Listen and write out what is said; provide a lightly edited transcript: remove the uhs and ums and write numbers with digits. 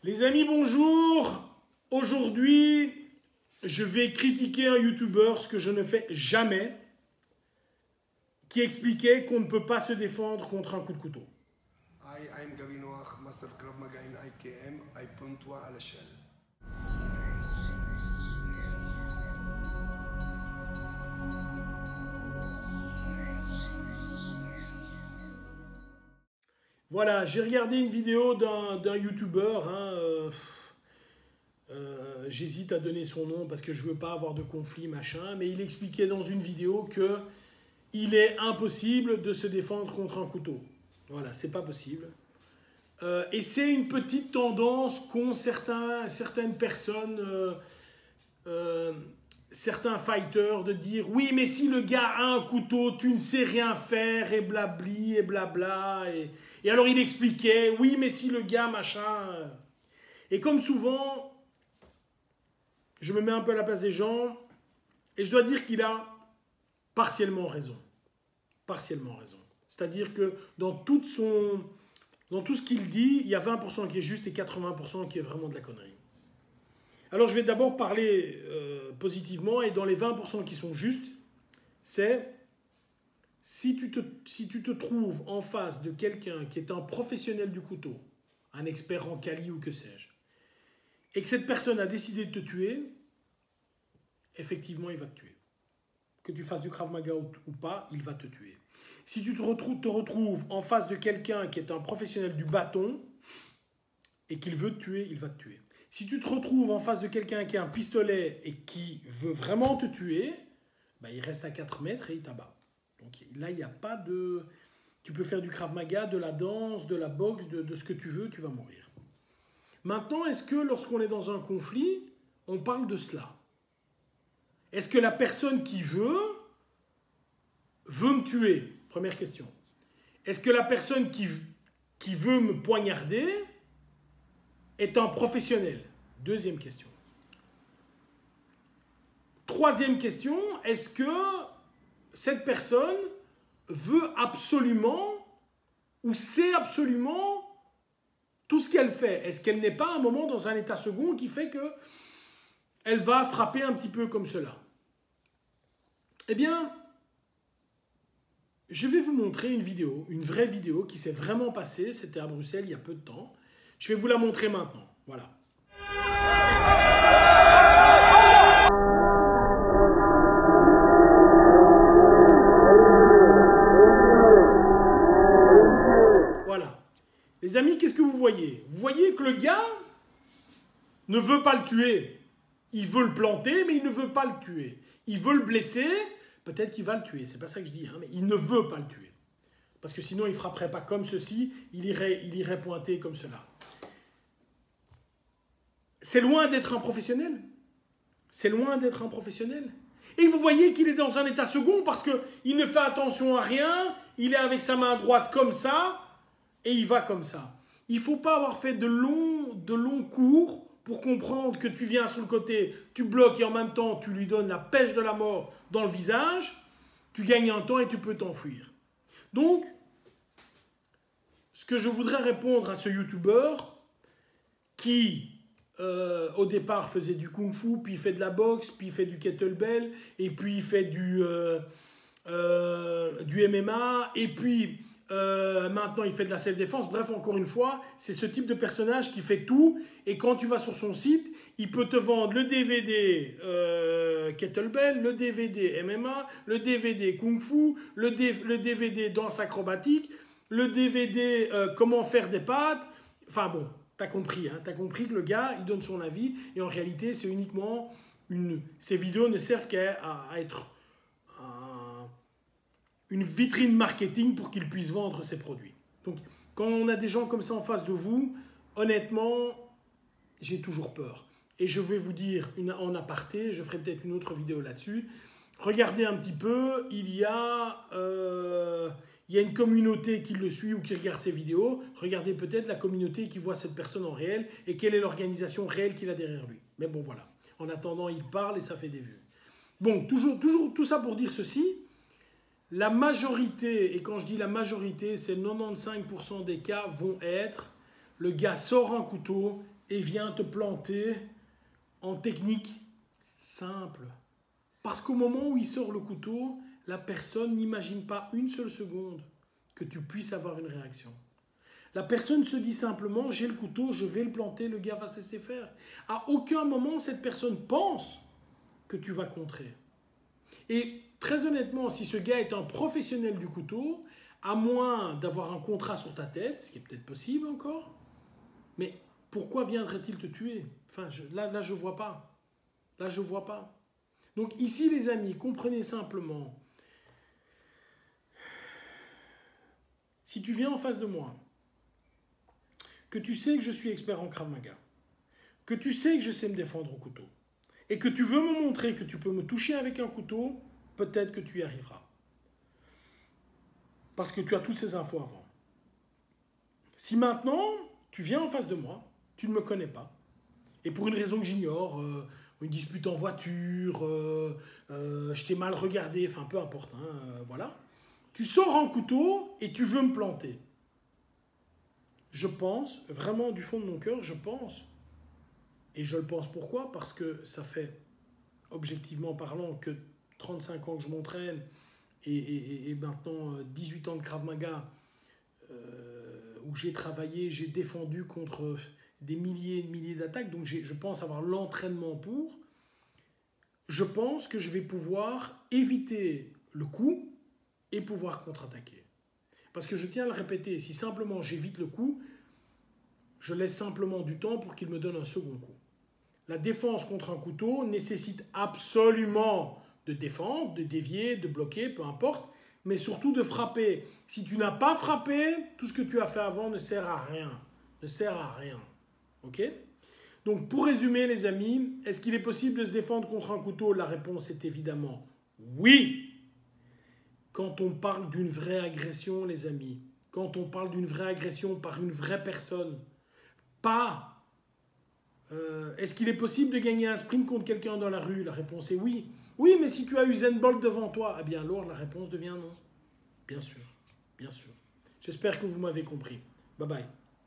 Les amis, bonjour. Aujourd'hui, je vais critiquer un YouTuber, ce que je ne fais jamais, qui expliquait qu'on ne peut pas se défendre contre un coup de couteau. I'm Gabi Noach, Master Krav Maga in IKM, Aipuntua à la Shell. Voilà, j'ai regardé une vidéo d'un YouTuber. J'hésite à donner son nom parce que je ne veux pas avoir de conflit, machin. Mais il expliquait dans une vidéo qu'il est impossible de se défendre contre un couteau. Voilà, c'est pas possible. Et c'est une petite tendance qu'ont certaines personnes, certains fighters, de dire « Oui, mais si le gars a un couteau, tu ne sais rien faire, et blabli, et blabla. » Et alors il expliquait « Oui, mais si le gars, machin... » Et comme souvent, je me mets un peu à la place des gens, et je dois dire qu'il a partiellement raison. Partiellement raison. C'est-à-dire que dans tout ce qu'il dit, il y a 20% qui est juste et 80% qui est vraiment de la connerie. Alors je vais d'abord parler positivement, et dans les 20% qui sont justes, c'est si tu te trouves en face de quelqu'un qui est un professionnel du couteau, un expert en Kali ou que sais-je, et que cette personne a décidé de te tuer, effectivement il va te tuer. Que tu fasses du Krav Maga ou pas, il va te tuer. Si tu te retrouves en face de quelqu'un qui est un professionnel du bâton et qu'il veut te tuer, il va te tuer. Si tu te retrouves en face de quelqu'un qui a un pistolet et qui veut vraiment te tuer, ben il reste à 4 mètres et il t'abat. Donc là, il n'y a pas de... Tu peux faire du Krav Maga, de la danse, de la boxe, de ce que tu veux, tu vas mourir. Maintenant, est-ce que lorsqu'on est dans un conflit, on parle de cela? Est-ce que la personne qui veut me tuer? Première question. Est-ce que la personne qui veut me poignarder est un professionnel? Deuxième question. Troisième question, est-ce que cette personne veut absolument ou sait absolument tout ce qu'elle fait? Est-ce qu'elle n'est pas à un moment dans un état second qui fait qu'elle va frapper un petit peu comme cela? Eh bien, je vais vous montrer une vidéo, une vraie vidéo qui s'est vraiment passée. C'était à Bruxelles il y a peu de temps. Je vais vous la montrer maintenant. Voilà. Voilà. Les amis, qu'est-ce que vous voyez? Vous voyez que le gars ne veut pas le tuer. Il veut le planter, mais il ne veut pas le tuer. Il veut le blesser, peut-être qu'il va le tuer. C'est pas ça que je dis, hein, mais il ne veut pas le tuer. Parce que sinon, il ne frapperait pas comme ceci, il irait pointer comme cela. C'est loin d'être un professionnel. C'est loin d'être un professionnel. Et vous voyez qu'il est dans un état second parce qu'il ne fait attention à rien, il est avec sa main droite comme ça, et il va comme ça. Il ne faut pas avoir fait de longs cours pour comprendre que tu viens sur le côté, tu bloques et en même temps tu lui donnes la pêche de la mort dans le visage, tu gagnes un temps et tu peux t'enfuir. Donc, ce que je voudrais répondre à ce YouTuber qui, au départ, faisait du kung-fu, puis il fait de la boxe, puis il fait du kettlebell, et puis il fait du MMA, et puis maintenant il fait de la self-défense. Bref, encore une fois, c'est ce type de personnage qui fait tout, et quand tu vas sur son site, il peut te vendre le DVD kettlebell, le DVD MMA, le DVD kung-fu, le DVD danse acrobatique, le DVD comment faire des pâtes. Enfin bon, t'as compris, hein, t'as compris que le gars, il donne son avis, et en réalité, c'est uniquement ces vidéos ne servent qu'à être une vitrine marketing pour qu'il puisse vendre ses produits. Donc, quand on a des gens comme ça en face de vous, honnêtement, j'ai toujours peur. Et je vais vous dire en aparté, je ferai peut-être une autre vidéo là-dessus. Regardez un petit peu, il y a une communauté qui le suit ou qui regarde ses vidéos. Regardez peut-être la communauté qui voit cette personne en réel et quelle est l'organisation réelle qu'il a derrière lui. Mais bon, voilà. En attendant, il parle et ça fait des vues. Bon, toujours tout ça pour dire ceci. La majorité, et quand je dis la majorité, c'est 95% des cas vont être, le gars sort un couteau et vient te planter en technique simple. Parce qu'au moment où il sort le couteau, la personne n'imagine pas une seule seconde que tu puisses avoir une réaction. La personne se dit simplement, j'ai le couteau, je vais le planter, le gars va se laisser faire. À aucun moment, cette personne pense que tu vas contrer. Et très honnêtement, si ce gars est un professionnel du couteau, à moins d'avoir un contrat sur ta tête, ce qui est peut-être possible encore, mais pourquoi viendrait-il te tuer? Enfin, là, je ne vois pas. Là, je ne vois pas. Donc ici, les amis, comprenez simplement, si tu viens en face de moi, que tu sais que je suis expert en Krav Maga, que tu sais que je sais me défendre au couteau, et que tu veux me montrer que tu peux me toucher avec un couteau, peut-être que tu y arriveras. Parce que tu as toutes ces infos avant. Si maintenant, tu viens en face de moi, tu ne me connais pas, et pour une raison que j'ignore, une dispute en voiture, je t'ai mal regardé, enfin peu importe, hein, voilà. Tu sors un couteau et tu veux me planter. Je pense, vraiment du fond de mon cœur, je pense, et je le pense pourquoi? Parce que ça fait, objectivement parlant, que 35 ans que je m'entraîne, et maintenant 18 ans de Krav Maga, où j'ai travaillé, j'ai défendu contre des milliers et des milliers d'attaques, donc je pense avoir l'entraînement pour. Je pense que je vais pouvoir éviter le coup et pouvoir contre-attaquer. Parce que je tiens à le répéter, si simplement j'évite le coup, je laisse simplement du temps pour qu'il me donne un second coup. La défense contre un couteau nécessite absolument de défendre, de dévier, de bloquer, peu importe, mais surtout de frapper. Si tu n'as pas frappé, tout ce que tu as fait avant ne sert à rien. Ne sert à rien. Ok ? Donc pour résumer les amis, est-ce qu'il est possible de se défendre contre un couteau? La réponse est évidemment oui. Quand on parle d'une vraie agression les amis, quand on parle d'une vraie agression par une vraie personne, pas est-ce qu'il est possible de gagner un sprint contre quelqu'un dans la rue? La réponse est oui. Oui, mais si tu as Usain Bolt devant toi, eh bien alors la réponse devient non. Bien sûr, bien sûr. J'espère que vous m'avez compris. Bye bye.